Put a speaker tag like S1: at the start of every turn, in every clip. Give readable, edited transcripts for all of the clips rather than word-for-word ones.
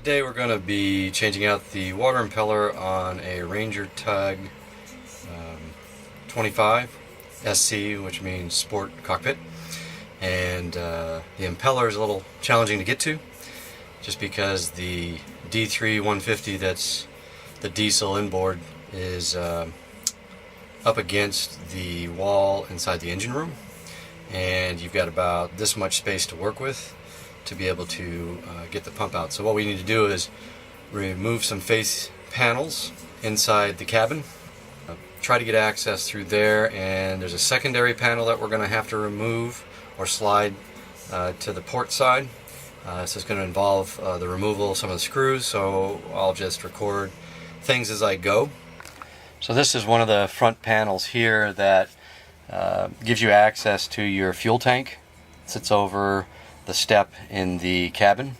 S1: Today we're going to be changing out the water impeller on a Ranger Tug 25 SC, which means Sport Cockpit. And the impeller is a little challenging to get to, just because the D3-150, that's the diesel inboard, is up against the wall inside the engine room, and you've got about this much space to work with to be able to get the pump out. So what we need to do is remove some face panels inside the cabin, try to get access through there, and there's a secondary panel that we're going to have to remove or slide to the port side. So it's going to involve the removal of some of the screws, so I'll just record things as I go. So this is one of the front panels here that gives you access to your fuel tank. It sits over the step in the cabin,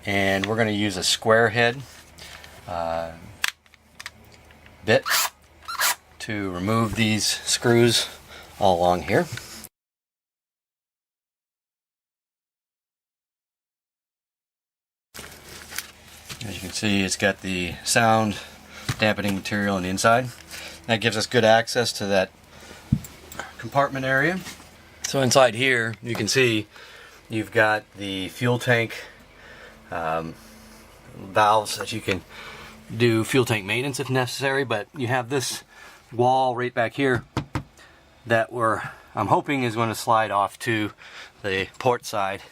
S1: and we're going to use a square head bit to remove these screws all along here. As you can see, it's got the sound dampening material on the inside. That gives us good access to that compartment area. So inside here you can see you've got the fuel tank valves that you can do fuel tank maintenance if necessary, but you have this wall right back here that I'm hoping is going to slide off to the port side,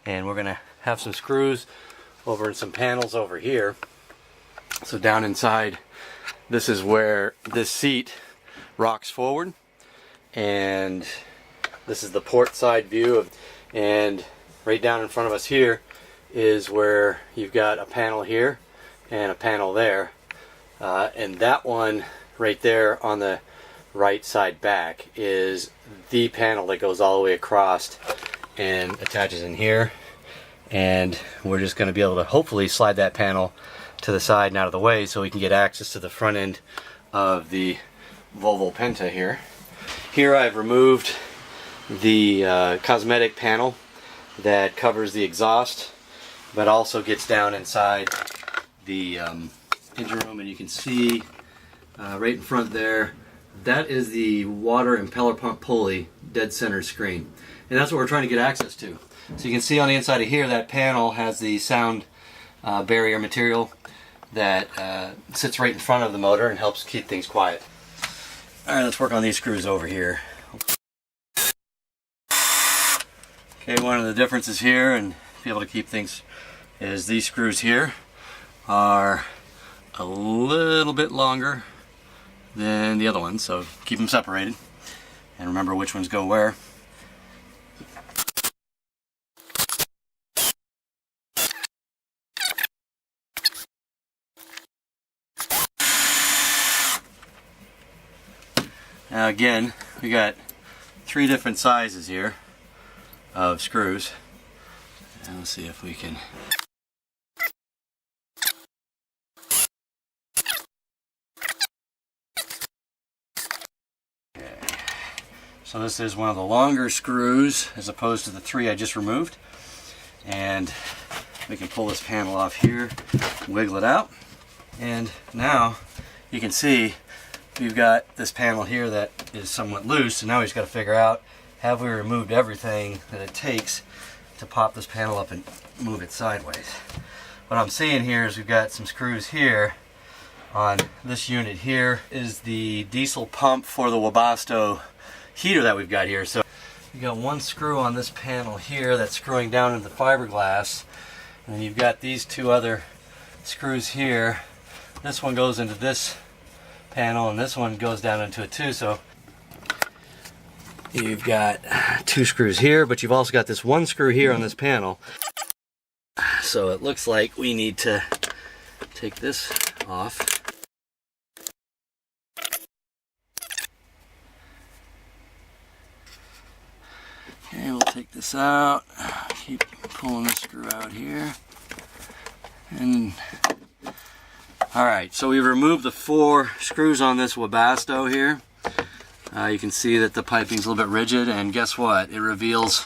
S1: and we're going to have some screws over and some panels over here. So down inside, this is where this seat rocks forward, and this is the port side view and right down in front of us here is where you've got a panel here and a panel there, and that one right there on the right side back is the panel that goes all the way across and attaches in here, and we're just going to be able to hopefully slide that panel to the side and out of the way so we can get access to the front end of the Volvo Penta here. Here I've removed the cosmetic panel that covers the exhaust, but also gets down inside the engine room, and you can see right in front there, that is the water impeller pump pulley dead center screen, and that's what we're trying to get access to. So you can see on the inside of here, that panel has the sound barrier material that sits right in front of the motor and helps keep things quiet. Alright, let's work on these screws over here. Okay, one of the differences here, and be able to keep things, is these screws here are a little bit longer than the other ones, so keep them separated and remember which ones go where. Now again, we got 3 different sizes here of screws. And let's see if we can. Okay. So this is one of the longer screws as opposed to the 3 I just removed. And we can pull this panel off here, wiggle it out, and now you can see we've got this panel here that is somewhat loose, and now we just got to figure out, have we removed everything that it takes to pop this panel up and move it sideways. What I'm seeing here is we've got some screws here on this unit. Here is the diesel pump for the Webasto heater that we've got here. So you've got one screw on this panel here that's screwing down into the fiberglass, and then you've got these 2 other screws here. This one goes into this panel, and this one goes down into it too. So you've got 2 screws here, but you've also got this one screw here on this panel. So it looks like we need to take this off. Okay, we'll take this out. Keep pulling the screw out here. And alright, so we've removed the 4 screws on this Webasto here. You can see that the piping's a little bit rigid, and guess what? It reveals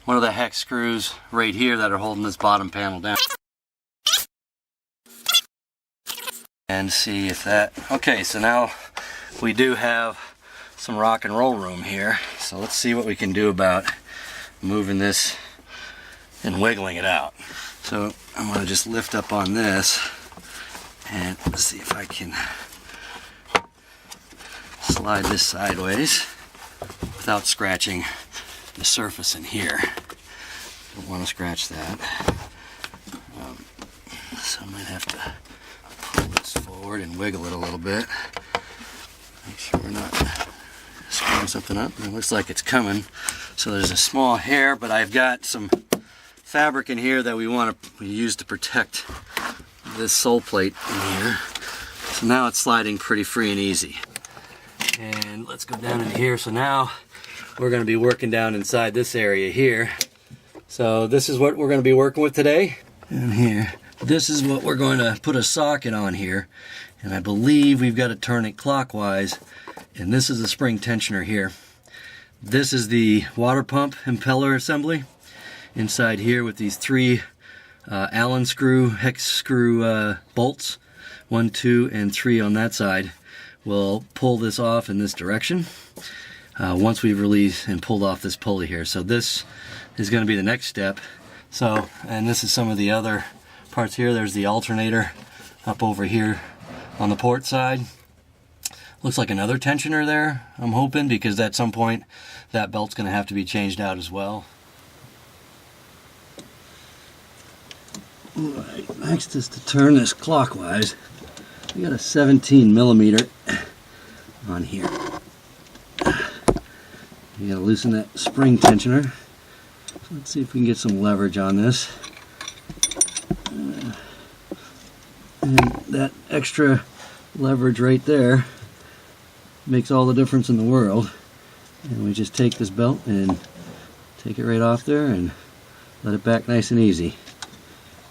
S1: one of the hex screws right here that are holding this bottom panel down. and see if that, okay, so now we do have some rock and roll room here. So let's see what we can do about moving this and wiggling it out. So I'm going to just lift up on this and see if I can slide this sideways without scratching the surface in here. Don't want to scratch that. So I might have to pull this forward and wiggle it a little bit. Make sure we're not screwing something up. It looks like it's coming. So there's a small hair, but I've got some fabric in here that we want to use to protect this sole plate in here. So now it's sliding pretty free and easy. And let's go down in here. So now we're going to be working down inside this area here. So this is what we're going to be working with today. And here, this is what we're going to put a socket on here. And I believe we've got to turn it clockwise. And this is the spring tensioner here. This is the water pump impeller assembly inside here with these 3 Allen screw, hex screw bolts. 1, 2, and 3 on that side. We'll pull this off in this direction once we've released and pulled off this pulley here. So this is going to be the next step. So, and this is some of the other parts here. There's the alternator up over here on the port side. Looks like another tensioner there, I'm hoping, because at some point that belt's going to have to be changed out as well. Alright, next is to turn this clockwise. We got a 17 millimeter on here. You gotta loosen that spring tensioner. So let's see if we can get some leverage on this. And that extra leverage right there makes all the difference in the world. And we just take this belt and take it right off there and let it back nice and easy.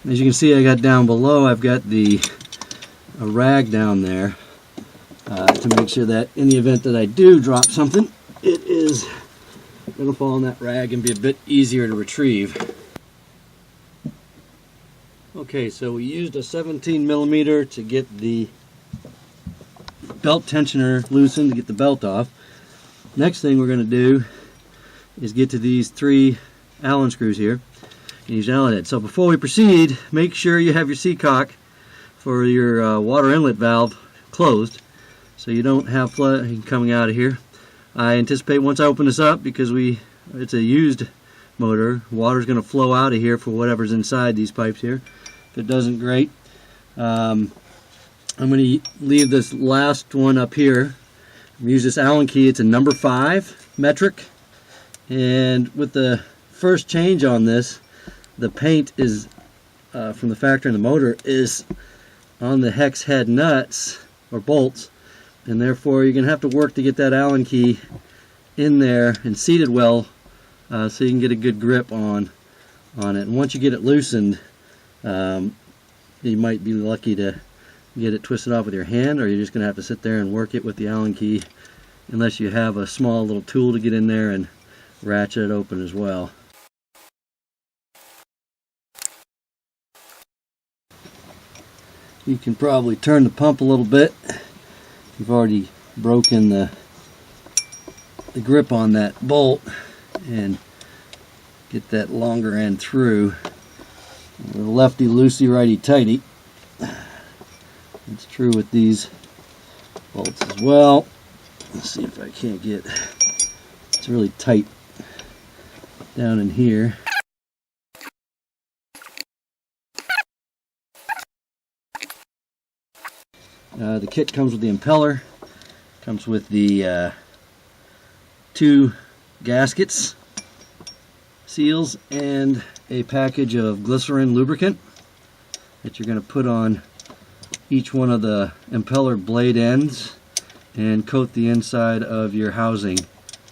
S1: And as you can see, I got down below, I've got a rag down there to make sure that in the event that I do drop something, it is going to fall on that rag and be a bit easier to retrieve. Okay, so we used a 17 millimeter to get the belt tensioner loosened to get the belt off. Next thing we're going to do is get to these 3 Allen screws here and use Allen head. So before we proceed, make sure you have your seacock for your water inlet valve closed so you don't have flood coming out of here. I anticipate once I open this up, because it's a used motor, water's going to flow out of here for whatever's inside these pipes here. If it doesn't, great. I'm going to leave this last one up here. Use this Allen key. It's a number 5 metric, and with the first change on this, the paint is from the factory in the motor is on the hex head nuts or bolts, and therefore you're going to have to work to get that Allen key in there and seated well so you can get a good grip on it. And once you get it loosened, you might be lucky to get it twisted off with your hand, or you're just going to have to sit there and work it with the Allen key, unless you have a small little tool to get in there and ratchet it open as well. You can probably turn the pump a little bit. You've already broken the grip on that bolt, and get that longer end through. A little lefty loosey, righty tighty. It's true with these bolts as well. Let's see if I can't get, it's really tight down in here. The kit comes with the impeller, comes with the 2 gaskets, seals, and a package of glycerin lubricant that you're going to put on each one of the impeller blade ends and coat the inside of your housing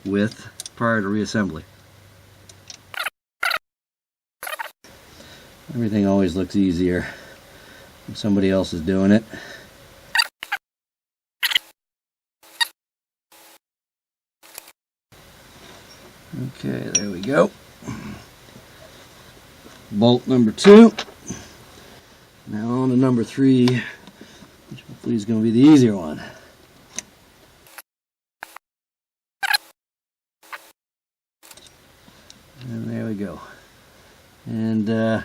S1: with prior to reassembly. Everything always looks easier when somebody else is doing it. Okay, there we go. Bolt number 2. Now on to number 3, which will
S2: hopefully it's going to be the easier one. And there we go. And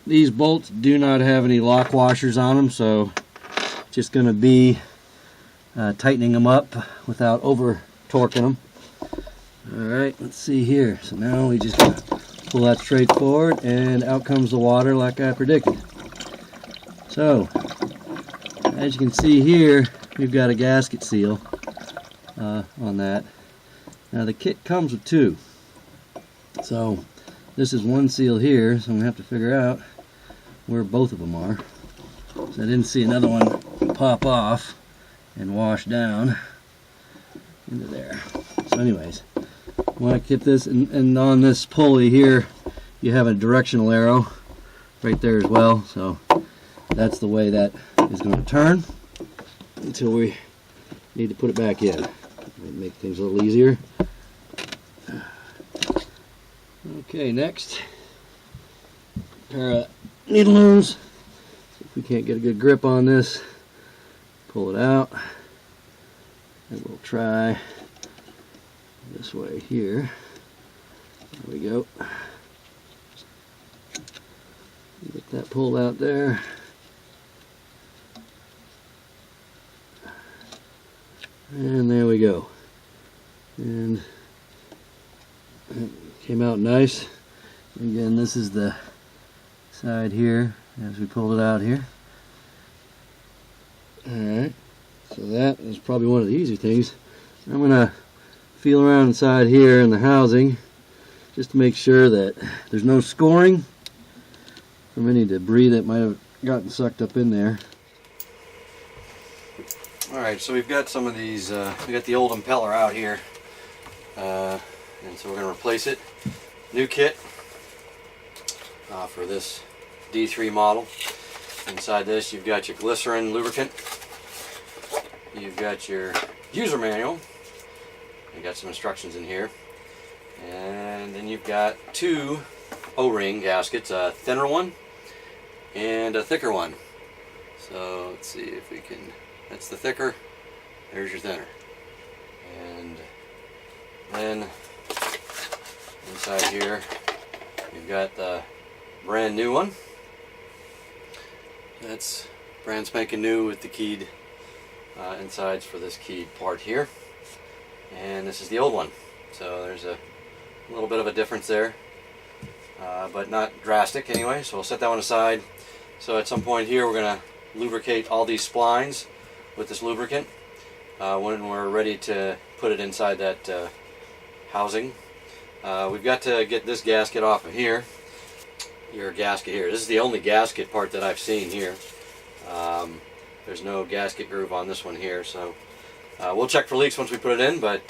S2: these bolts do not have any lock washers on them, so just going to be tightening them up without over torquing them. Alright, let's see here. So now we just pull that straight forward and out comes the water like I predicted. So, as you can see here, we've got a gasket seal on that. Now the kit comes with two. So this is one seal here, so I'm going to have to figure out where both of them are. So I didn't see another one pop off and wash down into there. So anyways, I want to get this, and on this pulley here you have a directional arrow right there as well, so that's the way that is going to turn until we need to put it back in. Make things a little easier. Okay, next, pair of needle nose. See if we can't get a good grip on this. Pull it out, and we'll try this way here. There we go. Get that pulled out there. And there we go. And it came out nice. Again, this is the side here as we pulled it out here. Alright, so that is probably one of the easy things. I'm going to feel around inside here in the housing just to make sure that there's no scoring from any debris that might have gotten sucked up in there.
S1: Alright, so we've got some of these, we got the old impeller out here, and so we're going to replace it. New kit for this D3 model. Inside this you've got your glycerin lubricant, you've got your user manual, you've got some instructions in here, and then you've got two O-ring gaskets, a thinner one and a thicker one. So let's see if we can, that's the thicker, there's your thinner. And then inside here you've got the brand new one. That's brand spanking new with the keyed insides for this keyed part here. And this is the old one. So there's a little bit of a difference there, but not drastic anyway. So we'll set that one aside. So at some point here we're going to lubricate all these splines with this lubricant when we're ready to put it inside that housing. We've got to get this gasket off of here. Your gasket here. This is the only gasket part that I've seen here. There's no gasket groove on this one here, so we'll check for leaks once we put it in. But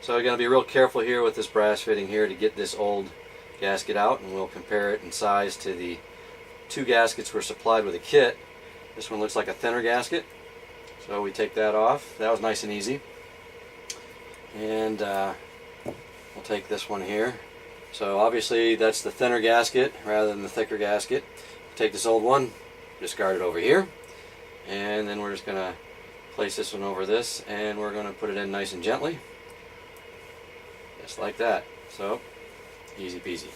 S1: so we're going to be real careful here with this brass fitting here to get this old gasket out, and we'll compare it in size to the two gaskets we're supplied with a kit. This one looks like a thinner gasket, so we take that off. That was nice and easy. And we'll take this one here. So obviously that's the thinner gasket rather than the thicker gasket. Take this old one, discard it over here, and then we're just going to place this one over this, and we're going to put it in nice and gently, just like that. So easy peasy.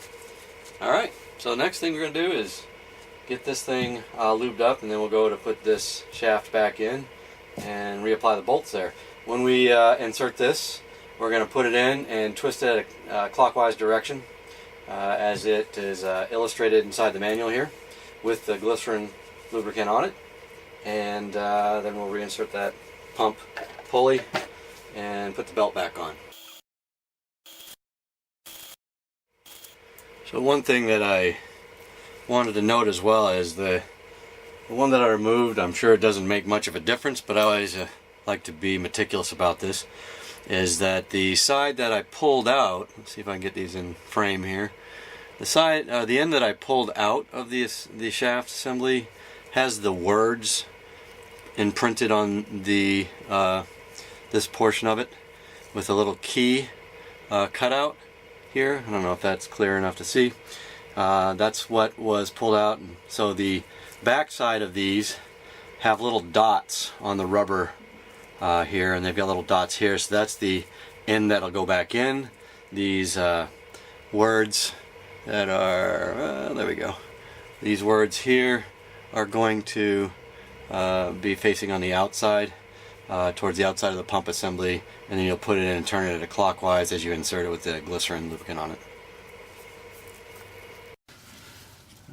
S1: Alright, so the next thing we're going to do is get this thing lubed up, and then we'll go to put this shaft back in and reapply the bolts there. When we insert this, we're going to put it in and twist it a clockwise direction as it is illustrated inside the manual here with the glycerin lubricant on it. And then we'll reinsert that pump pulley and put the belt back on. So one thing that I wanted to note as well is the one that I removed, I'm sure it doesn't make much of a difference, but I always like to be meticulous about this, is that the side that I pulled out, let's see if I can get these in frame here, the side, the end that I pulled out of the shaft assembly has the words imprinted on the this portion of it with a little key cutout here. I don't know if that's clear enough to see. That's what was pulled out. And so the back side of these have little dots on the rubber here, and they've got little dots here, so that's the end that'll go back in. These words that are, there we go, these words here are going to be facing on the outside, towards the outside of the pump assembly, and then you'll put it in and turn it clockwise as you insert it with the glycerin lubricant on it.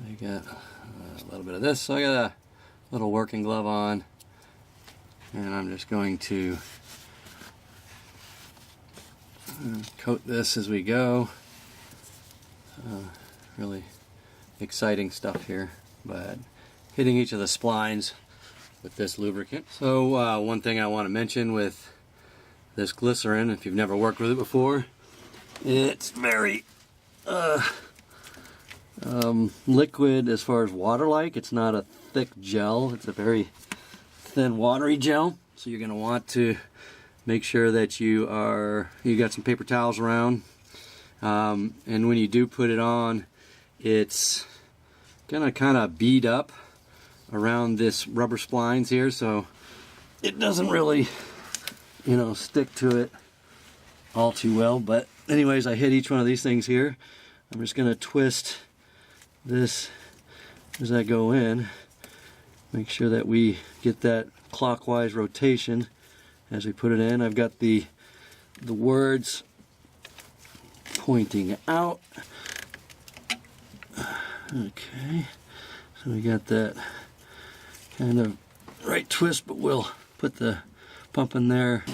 S1: I got a little bit of this, so I got a little working glove on, and I'm just going to coat this as we go. Really exciting stuff here, but hitting each of the splines with this lubricant. So one thing I want to mention with this glycerin, if you've never worked with it before, it's very liquid as far as water-like. It's not a thick gel, it's a very thin watery gel, so you're going to want to make sure that you got some paper towels around, and when you do put it on, it's gonna kind of bead up around this rubber splines here, so it doesn't really, you know, stick to it all too well. But anyways, I hit each one of these things here. I'm just gonna twist this as I go in, make sure that we get that clockwise rotation as we put it in. I've got the words pointing out. Okay, so we got that kind of right twist, but we'll put the pump in there.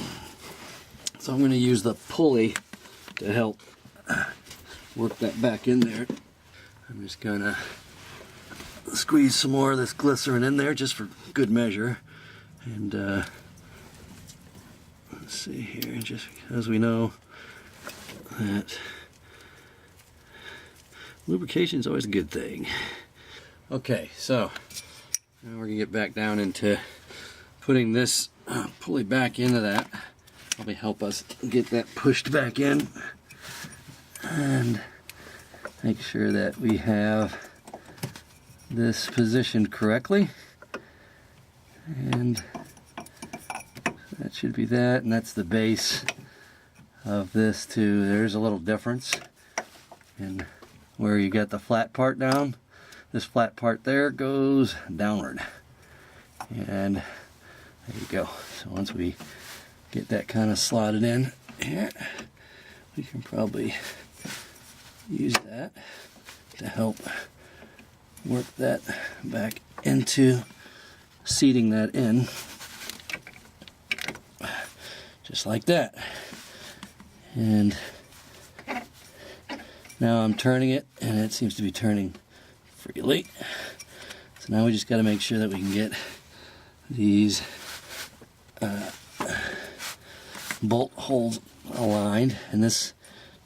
S1: So I'm going to use the pulley to help work that back in there. I'm just going to squeeze some more of this glycerin in there just for good measure. And let's see here, just because we know that lubrication is always a good thing. Okay, so now we're going to get back down into putting this pulley back into that. Probably help us get that pushed back in and make sure that we have this positioned correctly. And that should be that, and that's the base of this too. There's a little difference in where you got the flat part down. This flat part there goes downward, and there you go. So once we get that kind of slotted in here, we can probably use that to help work that back into seating that in, just like that. And now I'm turning it, and it seems to be turning freely. So now we just got to make sure that we can get these bolt holes aligned, and this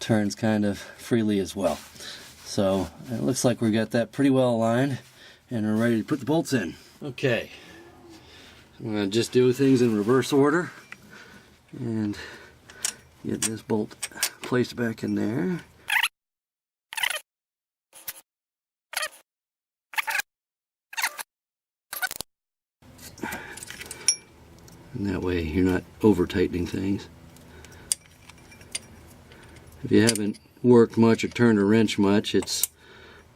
S1: turns kind of freely as well. So it looks like we got that pretty well aligned, and we're ready to put the bolts in. Okay, I'm going to just do things in reverse order and get this bolt placed back in there. And that way you're not over tightening things. If you haven't worked much or turned a wrench much, it's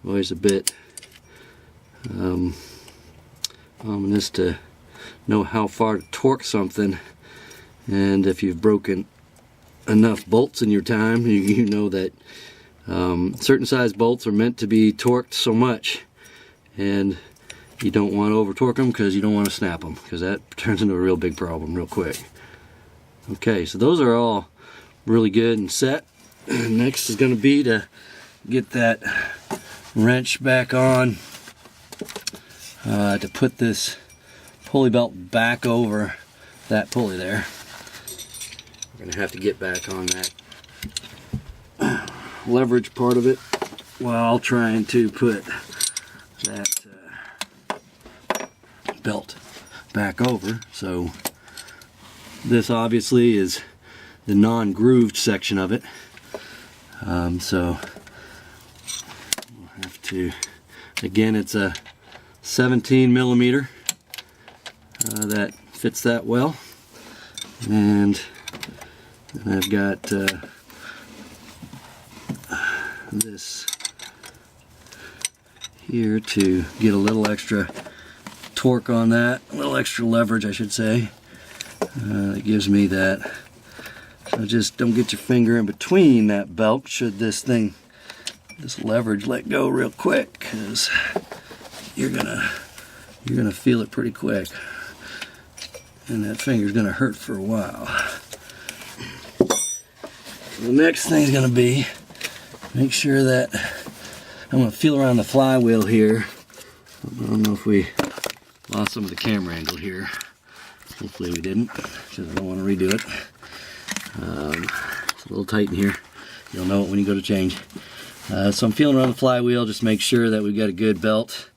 S1: always a bit ominous to know how far to torque something, and if you've broken enough bolts in your time, you know that certain size bolts are meant to be torqued so much, and you don't want to over torque them because you don't want to snap them, because that turns into a real big problem real quick. Okay, so those are all really good and set. Next is going to be to get that wrench back on, to put this pulley belt back over that pulley there. We're going to have to get back on that leverage part of it while trying to put that belt back over. So this obviously is the non-grooved section of it. So we'll have to, again, it's a 17 millimeter
S2: that fits that well. And I've got this here to get a little extra torque on that, a little extra leverage I should say. It gives me that. So just don't get your finger in between that belt should this leverage let go real quick, because you're gonna feel it pretty quick, and that finger's gonna hurt for a while. The next thing's gonna be make sure that I'm gonna feel around the flywheel here. I don't know if we lost some of the camera angle here. Hopefully we didn't, because I don't want to redo it. It's a little tight in here. You'll know it when you go to change. So I'm feeling around the flywheel, just make sure that we've got a good belt.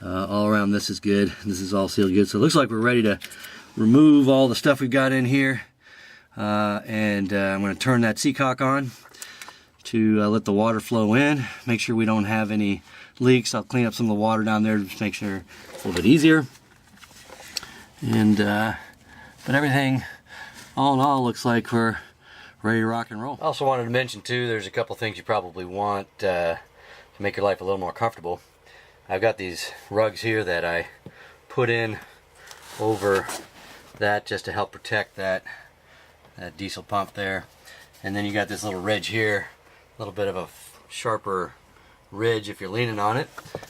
S2: All around this is good. This is all sealed good. So it looks like we're ready to remove all the stuff we've got in here. I'm going to turn that seacock on to let the water flow in. Make sure we don't have any leaks. I'll clean up some of the water down there to make sure it's a little bit easier. And but everything, all in all, looks like we're ready to rock and roll.
S1: I also wanted to mention too, there's a couple things you probably want to make your life a little more comfortable. I've got these rugs here that I put in over that just to help protect that diesel pump there. And then you got this little ridge here, a little bit of a sharper ridge if you're leaning on it.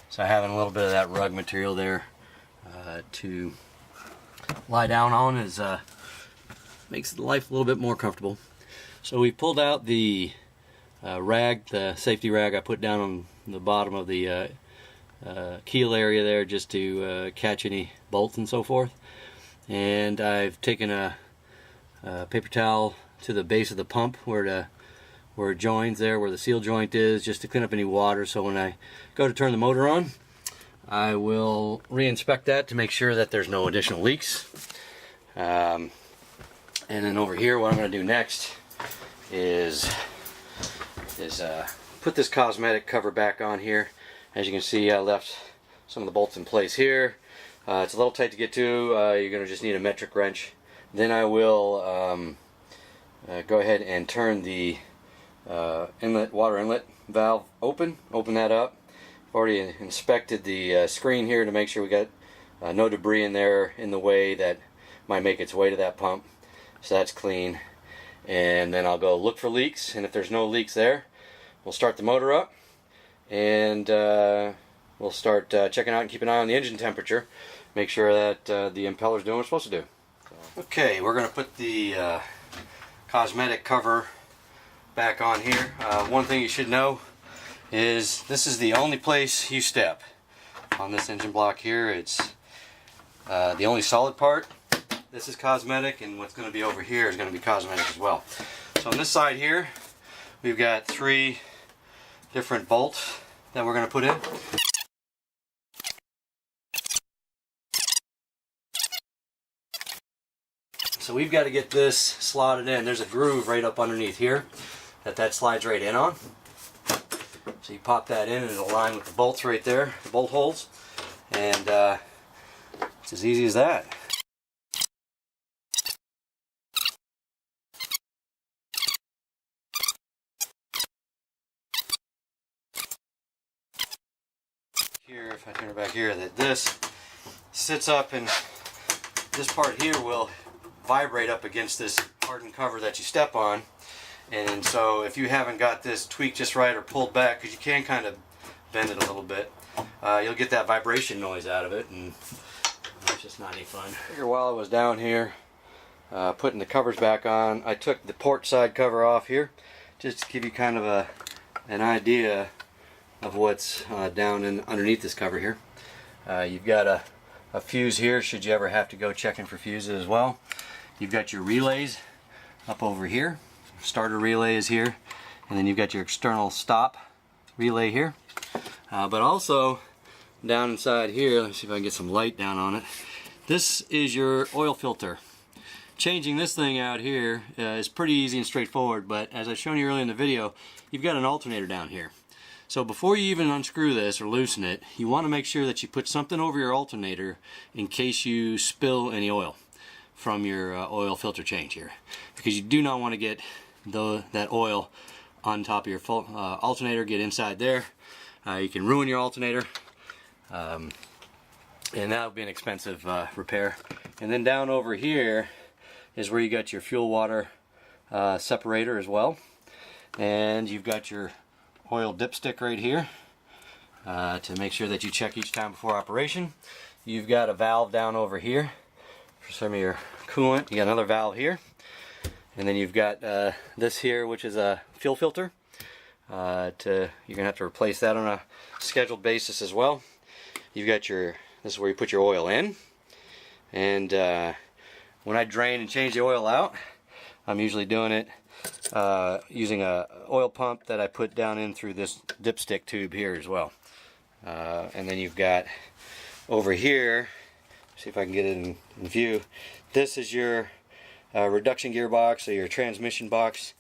S1: So having a little bit of that rug material there to lie down on is makes the life a little bit more comfortable. So we pulled out the rag, the safety rag I put down on the bottom of the keel area there just to catch any bolts and so forth. And I've taken a paper towel to the base of the pump where it joins there, where the seal joint is, just to clean up any water. So when I go to turn the motor on, I will re-inspect that to make sure that there's no additional leaks. And then over here, what I'm going to do next is put this cosmetic cover back on here. As you can see, I left some of the bolts in place here. It's a little tight to get to. You're going to just need a metric wrench. Then I will go ahead and turn the water inlet valve open that up. I've already inspected the screen here to make sure we got no debris in there in the way that might make its way to that pump. So that's clean. And then I'll go look for leaks, and if there's no leaks there, we'll start the motor up, and we'll start checking out and keep an eye on the engine temperature, make sure that the impeller's doing what it's supposed to do. Okay, we're going to put the cosmetic cover back on here. One thing you should know is this is the only place you step on this engine block here. It's the only solid part. This is cosmetic, and what's going to be over here is going to be cosmetic as well. So on this side here, we've got 3 different bolts that we're going to put in. So we've got to get this slotted in. There's a groove right up underneath here that slides right in on. So you pop that in and it'll align with the bolts right there, the bolt holes, and it's as easy as that. Here, if I turn it back here, that this sits up, and this part here will vibrate up against this hardened cover that you step on. And so if you haven't got this tweaked just right or pulled back, because you can kind of bend it a little bit, you'll get that vibration noise out of it, and it's just not any fun. I figure while I was down here putting the covers back on, I took the port side cover off here just to give you kind of an idea of what's down underneath this cover here. You've got a fuse here should you ever have to go checking for fuses as well. You've got your relays up over here. Starter relay is here, and then you've got your external stop relay here. But also down inside here, let's see if I can get some light down on it. This is your oil filter. Changing this thing out here is pretty easy and straightforward, but as I've shown you earlier in the video, you've got an alternator down here. So before you even unscrew this or loosen it, you want to make sure that you put something over your alternator in case you spill any oil from your oil filter change here, because you do not want to get that oil on top of your alternator, get inside there. You can ruin your alternator, and that would be an expensive repair. And then down over here is where you got your fuel water separator as well, and you've got your oil dipstick right here to make sure that you check each time before operation. You've got a valve down over here for some of your coolant. You got another valve here, and then you've got this here, which is a fuel filter. You're gonna have to replace that on a scheduled basis as well. You've got this is where you put your oil in, and when I drain and change the oil out, I'm usually doing it using a oil pump that I put down in through this dipstick tube here as well. And then you've got over here, see if I can get it in view, this is your reduction gearbox, or your transmission box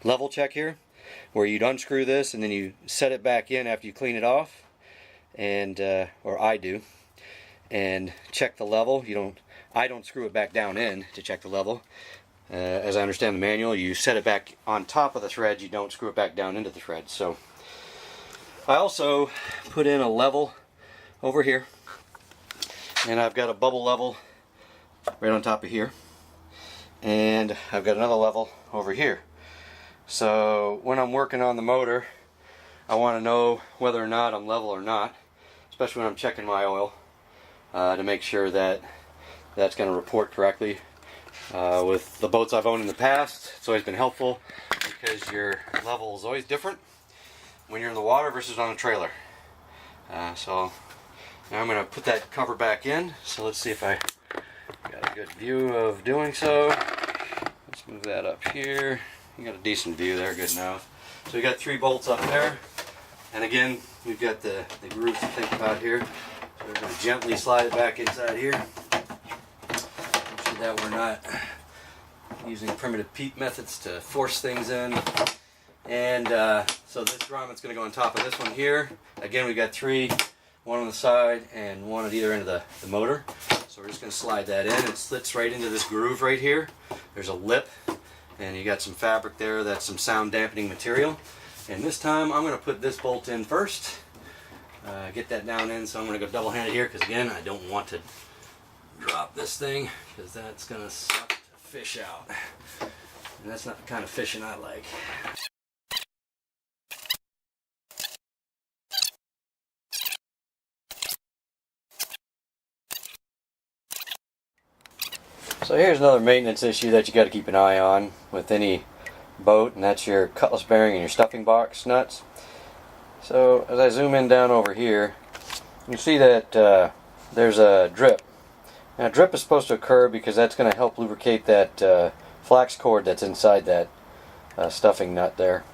S1: level check here, where you'd unscrew this and then you set it back in after you clean it off, and or I do, and check the level. I don't screw it back down in to check the level. As I understand the manual, you set it back on top of the thread, you don't screw it back down into the thread. So I also put in a level over here, and I've got a bubble level right on top of here, and I've got another level over here. So when I'm working on the motor, I want to know whether or not I'm level or not, especially when I'm checking my oil, to make sure that that's going to report correctly. With the boats I've owned in the past, it's always been helpful because your level is always different when you're in the water versus on a trailer. So now I'm going to put that cover back in. So let's see if I got a good view of doing so. Let's move that up here. You got a decent view there, good enough. So we got 3 bolts up there, and again we've got the grooves to think about here. So we're going to gently slide it back inside here. Make sure that we're not using primitive Pete methods to force things in. And so this grommet's going to go on top of this one here. Again, we've got 3, one on the side and one at either end of the motor. So we're just going to slide that in. It slits right into this groove right here. There's a lip, and you got some fabric there. That's some sound dampening material. And this time I'm going to put this bolt in first. Get that down in. So I'm going to go double-handed here, because again, I don't want to drop this thing, because that's going to suck the fish out. And that's not the kind of fishing I like. So here's another maintenance issue that you got to keep an eye on with any boat, and that's your cutlass bearing and your stuffing box nuts. So as I zoom in down over here, you see that there's a drip. Now, drip is supposed to occur because that's going to help lubricate that flax cord that's inside that stuffing nut there.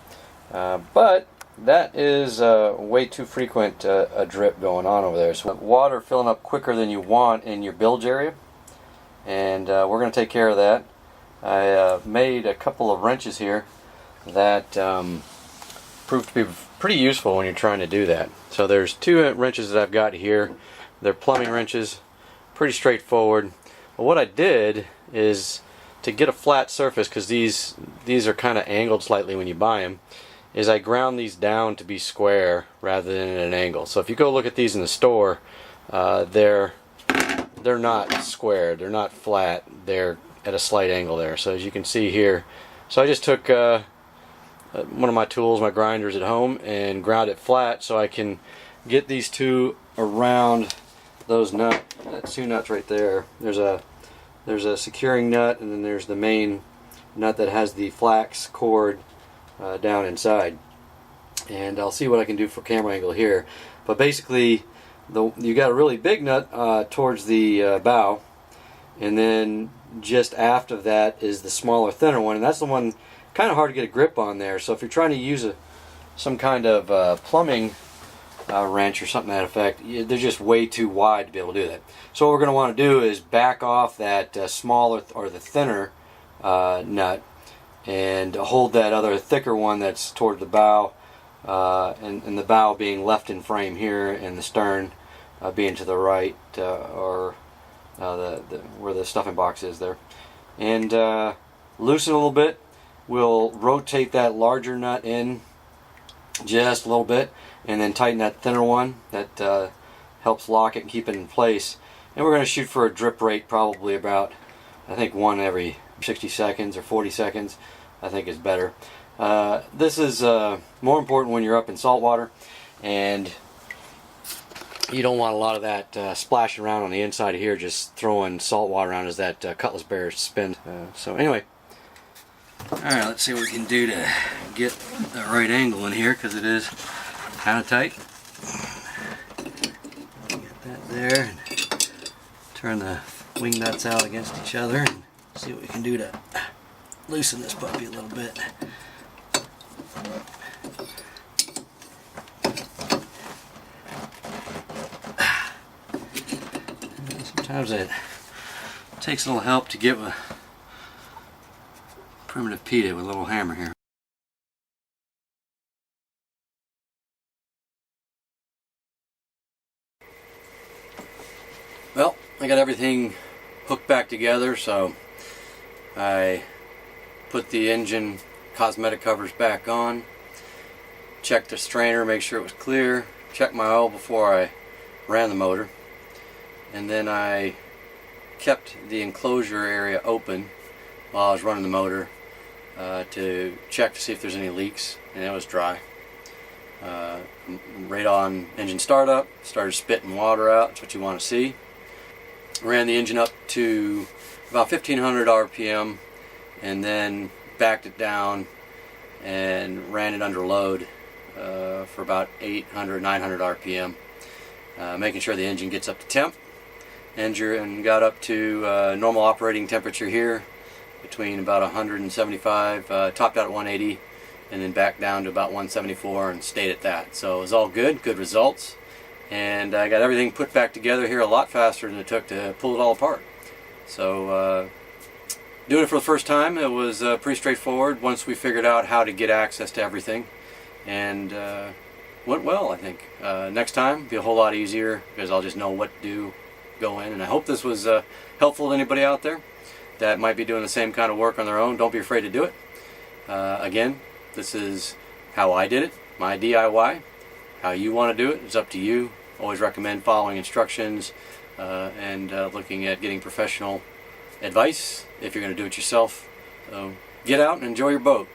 S1: But that is way too frequent a drip going on over there. So water filling up quicker than you want in your bilge area, and we're going to take care of that. I made a couple of wrenches here that proved to be pretty useful when you're trying to do that. So there's 2 wrenches that I've got here. They're plumbing wrenches, pretty straightforward. But what I did is, to get a flat surface, because these are kind of angled slightly when you buy them, is I ground these down to be square rather than at an angle. So if you go look at these in the store, they're not square, they're not flat, they're at a slight angle there. So as you can see here, so I just took one of my tools, my grinders at home, and ground it flat so I can get these 2 around those nuts. That's 2 nuts right there. There's a securing nut, and then there's the main nut that has the flax cord down inside. And I'll see what I can do for camera angle here. But basically, you got a really big nut towards the bow, and then just after that is the smaller, thinner one, and that's the one kind of hard to get a grip on there. So if you're trying to use some kind of plumbing wrench or something to that effect, they're just way too wide to be able to do that. So what we're going to want to do is back off that smaller or the thinner nut and hold that other thicker one that's toward the bow, and the bow being left in frame here, and the stern being to the right, or where the stuffing box is there. And loosen a little bit. We'll rotate that larger nut in just a little bit, and then tighten that thinner one that helps lock it and keep it in place. And we're going to shoot for a drip rate probably about, I think, one every 60 seconds or 40 seconds, I think is better. This is more important when you're up in salt water, and you don't want a lot of that splashing around on the inside of here, just throwing salt water around as that cutlass bear spins. So anyway, alright, let's see what we can do to get the right angle in here, because it is kind of tight. Get that there, and turn the wing nuts out against each other, and see what we can do to loosen this puppy a little bit. Sometimes it takes a little help to get with primitive PETA with a little hammer here. Well, I got everything hooked back together, so I put the engine cosmetic covers back on, checked the strainer, make sure it was clear, checked my oil before I ran the motor, and then I kept the enclosure area open while I was running the motor to check to see if there's any leaks, and it was dry. Right on engine startup, started spitting water out. That's what you want to see. Ran the engine up to about 1500 RPM, and then backed it down and ran it under load for about 800, 900 RPM, making sure the engine gets up to temp. Engine got up to normal operating temperature here, between about 175, topped out at 180, and then back down to about 174 and stayed at that. So it was all good results, and I got everything put back together here a lot faster than it took to pull it all apart. So doing it for the first time, it was pretty straightforward once we figured out how to get access to everything, and went well, I think. Next time be a whole lot easier, because I'll just know what to do, go in. And I hope this was helpful to anybody out there that might be doing the same kind of work on their own. Don't be afraid to do it. Again, this is how I did it, my DIY. How you want to do it is up to you. Always recommend following instructions and looking at getting professional advice if you're going to do it yourself. So get out and enjoy your boat.